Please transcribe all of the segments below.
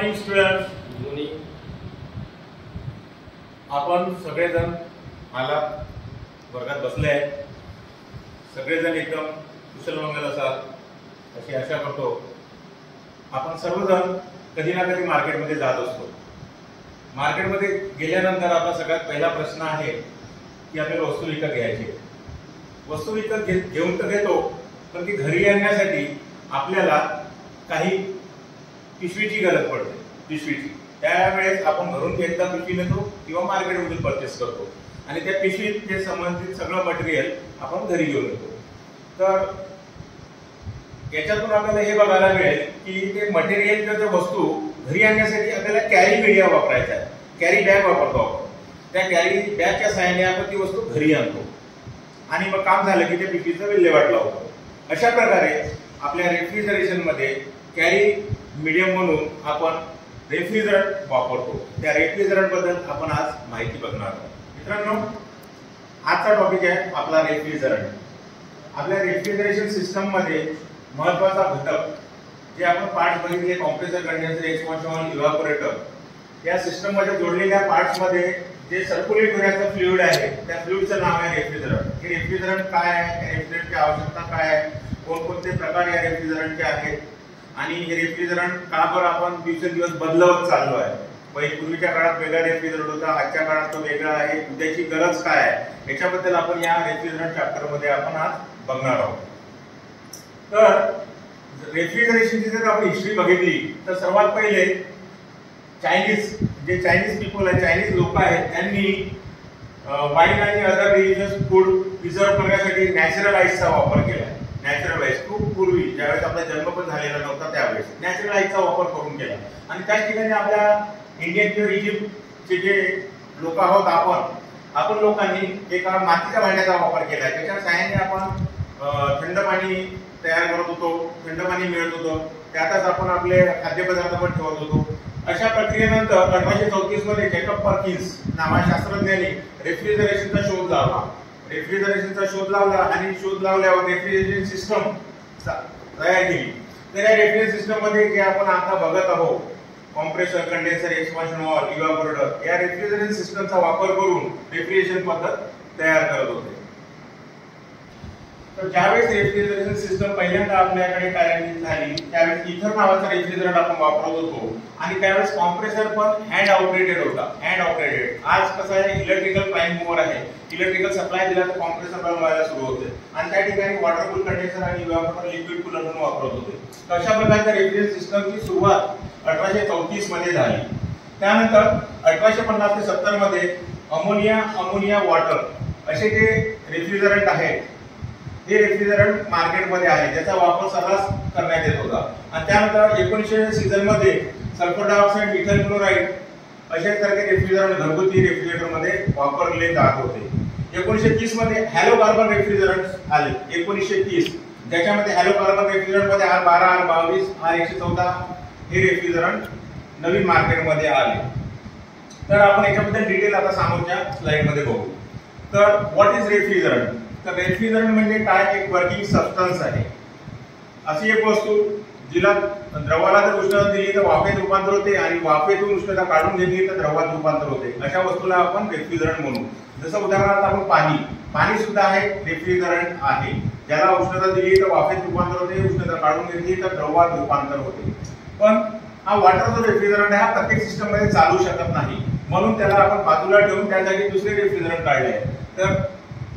Morning students. आपण सगळेजण मला वर्गात बसले आहेत. सगळेजण एकदम कुशल मंगल असाल अशी आशा करतो. आपण सर्वजण कधी ना कधी मार्केटमध्ये जात असतो. मार्केटमध्ये गेल्यानंतर आपला सगळ्यात पहिला प्रश्न आहे की आपल्याला वस्तू विकत घ्यायची. वस्तू विकत घेऊन तर घेतो, पण ती घरी आणण्यासाठी आपल्याला काही पिशवीची गरज पडते. पिशवीची त्यावेळेस आपण घरून एकदा पिशवी नेतो किंवा मार्केटमधून परचेस करतो आणि त्या पिशवीत जे संबंधित सगळं मटेरियल आपण घरी घेऊन येतो. तर याच्यातून आपल्याला हे बघायला मिळेल की ते मटेरियल किंवा त्या वस्तू घरी आणण्यासाठी आपल्याला कॅरी मीडिया वापरायचा आहे. कॅरी बॅग वापरतो आपण. त्या कॅरी बॅगच्या सहाय्याने आपण ती वस्तू घरी आणतो आणि मग काम झालं की त्या पिशवीचा विल्हेवाट लावतो. अशा प्रकारे आपल्या रेफ्रिजरेशन मध्ये कॅरी मीडियम म्हणून आपण रेफ्रिजरंट वापरतो. त्या रेफ्रिजरंट बद्दल आपण आज माहिती बघणार आहोत. मित्रांनो, आजचा टॉपिक आहे आपला रेफ्रिजरंट. आपल्या रेफ्रिजरेशन सिस्टम मध्ये महत्वाचा घटक जे आपण पार्ट्स बघितले, कॉम्प्रेसर, कंडेन्सर, एक्सपान्शन, इव्हॅपोरेटर, या सिस्टम मध्ये जोडलेल्या पार्ट्स मध्ये जे सर्क्युलेट होण्याचं फ्लुइड आहे त्या फ्लुइडचं नाव आहे रेफ्रिजरंट. हे रेफ्रिजरंट काय आहे, रेफ्रिजरंटची आवश्यकता काय आहे, कोणकोणते प्रकार या रेफ्रिजरंटचे आहेत आणि हे रेफ्रिजरंट का बरं आपण दिवसेंदिवस बदलवत चाललो आहे. पूर्वीच्या काळात वेगळा रेफ्रिजरंट होता, आजच्या काळात तो वेगळा आहे. उद्याची गरज काय आहे याच्याबद्दल आपण या रेफ्रिजरंट चॅप्टर मध्ये आपण आज बघणार आहोत. तर रेफ्रिजरेशनची जर आपण हिस्ट्री बघितली तर सर्वात पहिले चायनीज पीपल आहे, चायनीज लोक आहेत, त्यांनी वाईन आणि अदर डिलिशियस फूड प्रिझर्व करण्यासाठी नॅचरल आईसचा वापर केला. नॅचरल आईस खूप पूर्वी, ज्यावेळेस आपला जन्म पण झालेला नव्हता त्यावेळेस नॅचरल आईसचा वापर करून केला. आणि त्याच ठिकाणी आपल्या इंडियन किंवा इजिप्तचे जे लोक आहोत आपण लोकांनी एका मातीच्या भांड्याचा वापर केला. त्याच्या सहाय्याने आपण थंड पाणी तयार करत होतो, थंड पाणी मिळत होतं. त्यातच आपण आपले खाद्यपदार्थ पण ठेवत होतो. अशा प्रक्रियेनंतर 1834 मध्ये जॅकब पर्किन्स नावाच्या शास्त्रज्ञाने रेफ्रिजरेशनचा शोध लावला आणि शोध लावल्यावर रेफ्रिजरेशन सिस्टम तयार केली. तर या रेफ्रिजरेशन सिस्टम मध्ये जे आपण आता बघत आहोत, कॉम्प्रेसर, कंडेन्सर, एक्सपान्शन वॉल, इव्हॅपोरेटर, या रेफ्रिजरेशन सिस्टमचा वापर करून रेफ्रिजरेशन पद्धत तयार करत होते. तर ज्यावेळेस रेफ्रिजरेशन सिस्टम पहिल्यांदा आपल्याकडे कार्यान्वित झाली त्यावेळेस इथर नावाचा रेफ्रिजरंट आपण वापरत होतो आणि त्यावेळेस कॉम्प्रेसर पण हँड ऑपरेटेड होता. Hand operated. आज कसं आहे, इलेक्ट्रिकल प्राइम मूव्हर आहे. इलेक्ट्रिकल सप्लाय दिला तर कॉम्प्रेसर रन व्हायला सुरू होते आणि त्या ठिकाणी वॉटर कूल कंडेन्सर आणि इव्हॅपोरेटर लिक्विड कूलर म्हणून वापरत होते. तर अशा प्रकारच्या रेफ्रिजरेशन सिस्टमची सुरुवात 1834 मध्ये झाली. त्यानंतर 1850 ते 70 मध्ये अमोनिया वॉटर असे जे रेफ्रिजरंट आहेत हे रेफ्रिजरंट मार्केटमध्ये आले, ज्याचा वापर सर्रास करण्यात येत होता. आणि त्यानंतर 1900 सीझन मध्ये सल्फर डायऑक्साइड, मिथाइल क्लोराईड अशा सारखे रेफ्रिजरंट घरगुती रेफ्रिजरेटर मध्ये वापरले जात होते. 1930 मध्ये हॅलो कार्बन रेफ्रिजरंट आले. 1930 ज्याच्यामध्ये हॅलो कार्बन रेफ्रिजरंट मध्ये R12, R22, R114 हे रेफ्रिजरंट नवीन मार्केटमध्ये आले. तर आपण याच्याबद्दल डिटेल आता समोरच्या स्लाइड मध्ये बघू. तर व्हॉट इज रेफ्रिजरंट? तर रेफ्रिजरंट म्हणजे काय, एक वर्किंग सबस्टन्स आहे. अशी एक वस्तू जिला द्रवाला जर उष्णता दिली तर वाफेत रूपांतर होते आणि वाफेतून उष्णता काढून घेतली तर द्रवात रूपांतर होते. अशा वस्तूला आपण रेफ्रिजरंट म्हणू. जसं उदाहरणार्थ आपण पाणी सुद्धा आहे रेफ्रिजरंट आहे. ज्याला उष्णता दिली तर वाफेत रूपांतर होते, उष्णता काढून घेतली तर द्रवात रूपांतर होते. पण हा वॉटर जो रेफ्रिजरंट आहे हा प्रत्येक सिस्टम मध्ये चालू शकत नाही, म्हणून त्याला आपण बाजूला ठेवून त्या जागी दुसरे रेफ्रिजरंट काढले. तर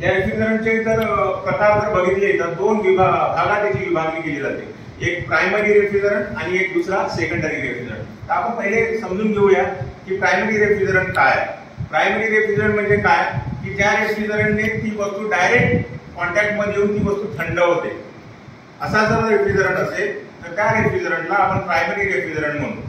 या रेफ्रिजरंटचे जर प्रकार जर बघितले तर दोन भागात याची विभागणी केली जाते. एक प्रायमरी रेफ्रिजरंट आणि एक दुसरा सेकंडरी रेफ्रिजरंट. तर आपण पहिले समजून घेऊया की प्रायमरी रेफ्रिजरंट काय आहे. प्रायमरी रेफ्रिजरंट म्हणजे काय की ज्या रेफ्रिजरंटने ती वस्तू डायरेक्ट कॉन्टॅक्ट मध्ये येऊन ती वस्तू थंड होते. असा जर रेफ्रिजरंट असेल तर त्या रेफ्रिजरंटला आपण प्रायमरी रेफ्रिजरंट म्हणू.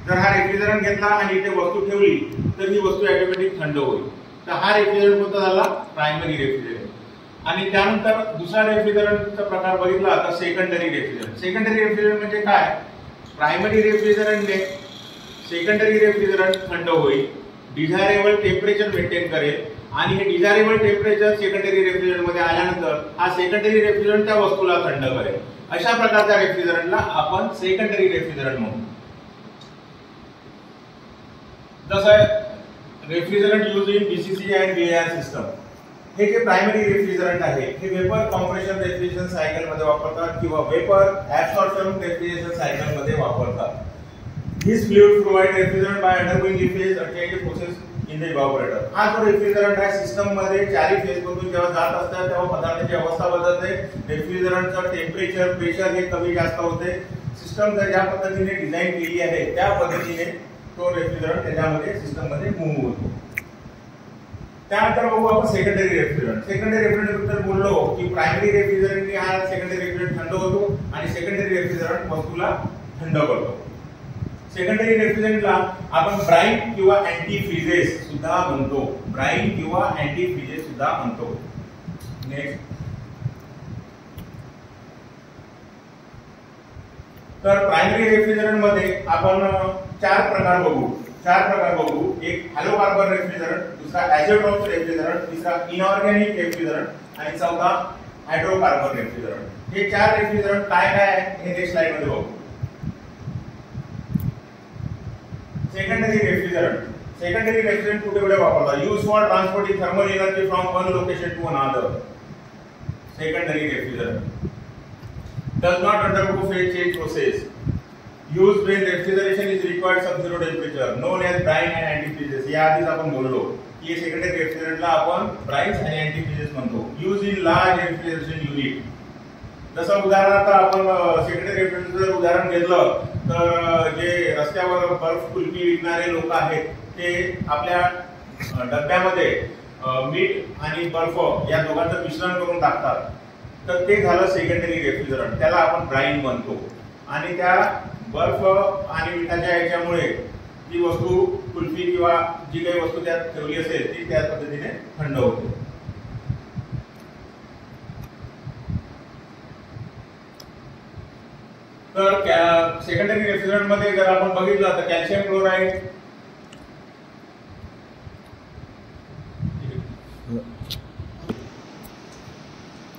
जर हा रेफ्रिजरंट घेतला आणि इथे वस्तू ठेवली तर ही वस्तू ऑटोमॅटिक थंड होईल. तर हा रेफ्रिजरंट कोणता झाला, प्रायमरी रेफ्रिजरंट. आणि त्यानंतर दुसरा रेफ्रिजरंटचा प्रकार बघितला तर सेकंडरी रेफ्रिजरंट. सेकंडरी रेफ्रिजरंट म्हणजे काय, प्रायमरी रेफ्रिजरंटने सेकंडरी रेफ्रिजरंट थंड होईल, डिझायरेबल टेम्परेचर मेंटेन करेल आणि हे डिझायरेबल टेम्परेचर सेकंडरी रेफ्रिजरंट मध्ये आल्यानंतर हा सेकंडरी रेफ्रिजरंट त्या वस्तूला थंड करेल. अशा प्रकारच्या रेफ्रिजरंटला आपण सेकंडरी रेफ्रिजरंट म्हणू. जसं आहे refrigerant use in BCC and BR system. हे जे प्रायमरी रेफ्रिजरंट आहे हे वेपर कॉम्प्रेशन रेफ्रिजरेशन सायकल मध्ये वापरतात किंवा वेपर ऍब्सॉर्प्शन रेफ्रिजरेशन सायकल मध्ये वापरतात. This fluid provide refrigerant by undergoing the phase change process in the evaporator. हा जो रेफ्रिजरंट आहे सिस्टम मध्ये चारही फेज मधून जेव्हा जात असतात तेव्हा पदार्थाची अवस्था बदलते. रेफ्रिजरंटचं टेम्परेचर प्रेशर हे कमी जास्त होते. सिस्टम जर ज्या पद्धतीने डिझाइन केली आहे त्या पद्धतीने तो रेफ्रिजरंट त्याच्यामध्ये सिस्टम मध्ये मूव्ह होतो. त्यानंतर बघू आपण सेकंडरी रेफ्रिजरंट. सेकंडरी रेफ्रिजरंट बद्दल बोललो की प्रायमरी रेफ्रिजरंटने हा सेकंडरी रेफ्रिजरंट थंड होतो आणि सेकंडरी रेफ्रिजरंट वस्तूला थंड करतो. सेकंडरी रेफ्रिजरंटला आपण ब्राइन किंवा अँटी फ्रीजेस सुद्धा म्हणतो. ब्राइन किंवा अँटी फ्रीजेस सुद्धा म्हणतो. नेक्स्ट. तर प्रायमरी रेफ्रिजरंट मध्ये आपण चार प्रकार बघू. एक हॅलोकार्बन रेफ्रिजरंट, दुसरा ॲझोट्रॉप रेफ्रिजरंट, तिसरा इनऑर्गॅनिक रेफ्रिजरंट आणि चौथा हायड्रोकार्बन रेफ्रिजरंट. हे चार रेफ्रिजरंट काय आहे हे नेक्स्ट स्लाइड मध्ये बघू. सेकंडरी रेफ्रिजरंट कुठे कुठे वापरतात? Use for transporting thermal energy from one location to another. Secondary refrigerant does not undergo phase change process. Used when refrigeration is required sub-zero temperature, known as brine and antifreezes. या आधीच आपण बोललो की secondary रेफ्रिजरंटला आपण ब्राइन्स आणि अँटीफ्रीजेस म्हणतो. Use in large refrigeration unit. जसं उदाहरणार्थ आपण सेकंडरी रेफ्रिजरेटरचं उदाहरण घेतलं तर जे रस्त्यावर बर्फ कुल्फी विकणारे लोक आहेत ते आपल्या डब्यामध्ये मीठ आणि बर्फ या दोघांचं मिश्रण करून टाकतात. तर ते झालं सेकंडरी रेफ्रिजरंट. त्याला आपण ब्राइन म्हणतो. आणि त्या बर्फ आणि मिठाच्या याच्यामुळे जी वस्तू कुल्फी किंवा जी काही वस्तू त्यात ठेवली असेल ती त्या पद्धतीने थंड होते. तर सेकंडरी रेफ्रिजरंट मध्ये जर आपण बघितलं तर कॅल्शियम क्लोराईड,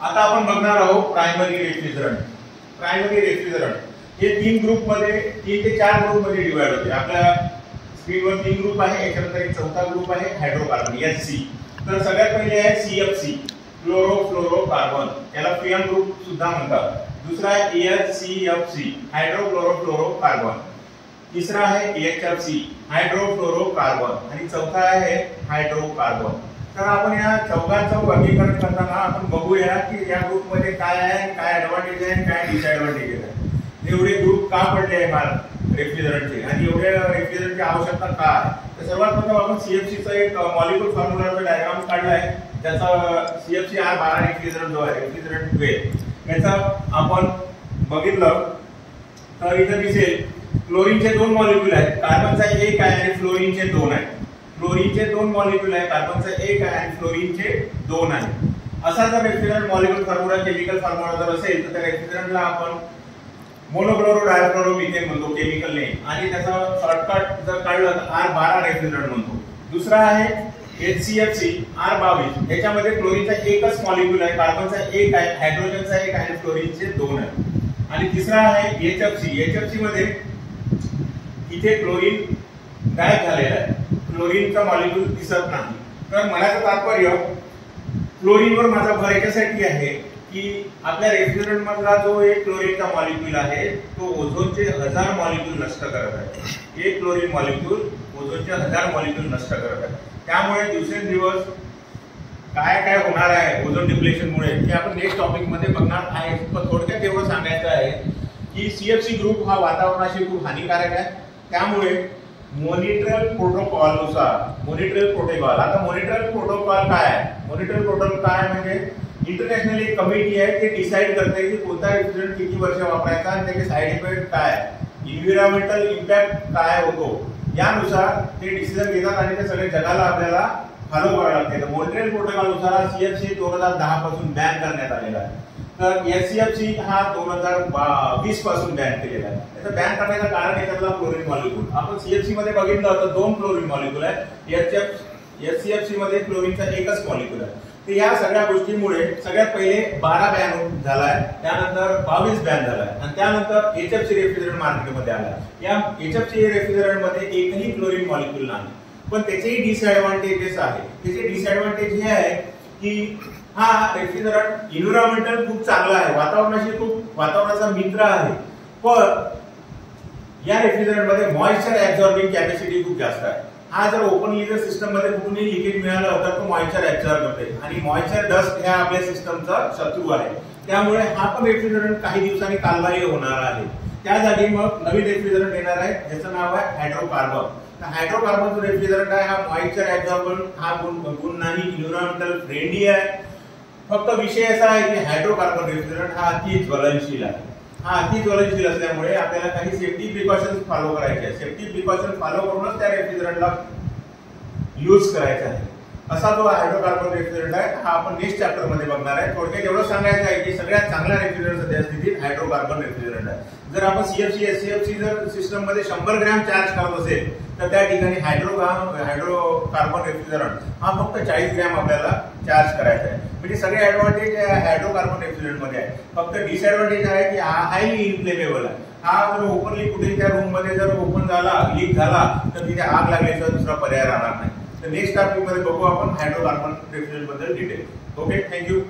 आता आपण बघणार आहोत प्रायमरी रेफ्रिजरंट. हे तीन ते चार ग्रुप मध्ये डिवाइड होते. आपल्या स्क्रीनवर तीन ग्रुप आहे. याच्यानंतर एक चौथा ग्रुप आहे हायड्रोकार्बन HC. तर सगळ्यात पहिले आहे CFC क्लोरोफ्लोरोकार्बन. याला फ्युएल ग्रुप सुद्धा म्हणतात. दुसरा आहे HCFC हायड्रोक्लोरोफ्लोरोकार्बन. तिसरा आहे HFC हायड्रोफ्लोरोकार्बन आणि चौथा आहे हायड्रोकार्बन. तर आपण या चौघांचं वर्गीकरण करताना आपण बघूया की या ग्रुप मध्ये काय आहे, काय ऍडव्हान्टेज आहे, काय डिसएडव्हान्टेज आहे. एवढे ग्रुप का पडले आहे रेफ्रिजरंटचे आणि एवढ्या रेफ्रिजरंटची आवश्यकता का आहे? तर सर्वात प्रथम आपण CFCचा एक मॉलिक्यूल फॉर्म्युलाचा डायग्राम काढला आहे. ज्याचा CFC R12 रेफ्रिजरंट जो आहे रेफ्रिजरंट 12 याचा आपण बघितलं तर इथे दिसेल क्लोरीनचे दोन मॉलिक्यूल आहेत. कार्बनचा एक आहे आणि फ्लोरीनचे दोन आहेत. क्लोरीनचे दोन मॉलिक्यूल आहे, कार्बनचा एक आहे आणि फ्लोरीनचे दोन आहे. असा जर refrigerant molecule formula chemical formula जर असेल तर त्या रेफ्रिजरंटला आपण मोनोक्लोरो डायक्लोरो मिथेन म्हणतो केमिकल नेम. आणि त्याचा शॉर्टकट जर काढलं तर R12 रेफ्रिजरंट म्हणतो. दुसरा आहे HCFC R22. याच्यामध्ये क्लोरीनचा एकच मॉलिक्यूल आहे, कार्बनचा एक आहे, हायड्रोजनचा एक आहे आणि फ्लोरीनचे दोन आहेत. आणि तिसरा आहे HFC मध्ये इथे क्लोरीन गायब झालेला आहे. क्लोरीनचा मॉलिक्यूल दिसत नाही. तर म्हणायचं तात्पर्य क्लोरीनवर माझा भर याच्यासाठी आहे की आपल्या रेफ्रिजरंट मधला जो एक क्लोरीनचा मॉलिक्यूल आहे तो ओझोनचे 1000 मॉलिक्यूल नष्ट करत आहे. एक क्लोरीन मॉलिक्यूल ओझोनचे 1000 मॉलिक्यूल नष्ट करत आहे. त्यामुळे दिवसेंदिवस काय काय होणार आहे ओझोन डिप्लेशनमुळे हे आपण नेक्स्ट टॉपिक मध्ये बघणार आहे. पण थोडक्यात एवढं सांगायचं आहे की CFC ग्रुप हा वातावरणाशी खूप हानिकारक आहे. त्यामुळे मॉनिट्रियल प्रोटोकॉल आता मॉनिट्रियल प्रोटोकॉल काय आहे? मॉनिट्रियल प्रोटोकॉल काय म्हणजे इंटरनॅशनल एक कमिटी आहे ते डिसाइड करते की कोणता रेफ्रिजरंट किती वर्ष वापरायचा आणि त्याचे साइड इफेक्ट काय, इन्व्हायरमेंटल इम्पॅक्ट काय होतो यानुसार ते डिसिजन घेतात आणि ते सगळे जगाला आपल्याला फॉलो करावे लागते. मॉनिट्रियल प्रोटोकॉलनुसार CFC 2010 पासून बॅन करण्यात आलेला आहे. तर HCFC हा 2020 पासून बॅन केलेला आहे. त्याचं बॅन करण्याचं कारण याच्यातला क्लोरीन मॉलिक्यूल. आपण CFC मध्ये बघितलं तर दोन क्लोरीन मॉलिक्यूल आहे. HCFC मध्ये क्लोरीनचा एकच मॉलिक्यूल आहे. तर या सगळ्या गोष्टींमुळे सगळ्यात पहिले 12 बॅन झालाय, त्यानंतर 22 बॅन झालाय आणि त्यानंतर HFC रेफ्रिजरंट मार्केटमध्ये आला. या HFC रेफ्रिजरंट मध्ये एकही क्लोरीन मॉलिक्यूल नाही. पण त्याचेही डिसएडव्हान्टेजेस आहे. त्याचे डिसएडव्हान्टेज हे आहे की हा रेफ्रिजरंट एन्व्हायरमेंटल खूप चांगला आहे, वातावरणाचा मित्र आहे, पण या रेफ्रिजरंट मध्ये मॉइश्चर ऍब्झॉर्बिंग कॅपॅसिटी खूप जास्त आहे. हा जर ओपनली जर सिस्टम मध्ये कुठूनही लिकेज मिळालं तर तो मॉइश्चर ऍब्झॉर्ब करते आणि मॉइश्चर डस्ट ह्या आपल्या सिस्टमचा शत्रू आहे. त्यामुळे हा पण रेफ्रिजरंट काही दिवसांनी कालबाह्य होणार आहे. त्या जागी मग नवीन रेफ्रिजरंट येणार आहे ज्याचं नाव आहे हायड्रोकार्बन. हायड्रोकार्बन जो रेफ्रिजरंट आहे हा मॉइश्चर ऍब्झॉर्बन हा गुण नाही, एन्व्हायरमेंटल फ्रेंडली आहे. फक्त विषय असा आहे की हायड्रोकार्बन रेफ्रिजरंट हा अति ज्वलनशील आहे. हा अति ज्वलनशील असल्यामुळे आपल्याला काही सेफ्टी प्रिकॉशन्स फॉलो करायचे आहे. सेफ्टी प्रिकॉशन फॉलो करूनच त्या रेफ्रिजरंटला यूज करायचा आहे. असा जो हायड्रोकार्बन रेफ्रिजरंट आहे हा आपण नेक्स्ट चॅप्टर मध्ये बघणार आहे. थोडक्यात एवढं सांगायचं आहे की सगळ्यात चांगला रेफ्रिजरंट सध्या स्थितीत हायड्रोकार्बन रेफ्रिजरंट आहे. जर आपण सीएफसी एससीएफसी जर सिस्टम मध्ये 100 ग्रॅम चार्ज करत असेल तर त्या ठिकाणी हायड्रोकार्बन रेफ्रिजरंट हा फक्त 40 ग्रॅम आपल्याला चार्ज करायचा आहे. म्हणजे सगळे ऍडव्हान्टेज हायड्रोकार्बन रेफ्रिजरंट मध्ये आहे. फक्त डिसएडव्हान्टेज आहे की हा हायली इन्फ्लेमेबल आहे. हा जर ओपनली कुठेही त्या रूम मध्ये जर ओपन झाला, लीक झाला तर तिथे आग लागल्याशिवाय दुसरा पर्याय राहणार नाही. तर नेक्स्ट टॉपिक मध्ये बघू आपण हायड्रोकार्बन रेफ्रिजरंट बद्दल डिटेल. Okay, thank you.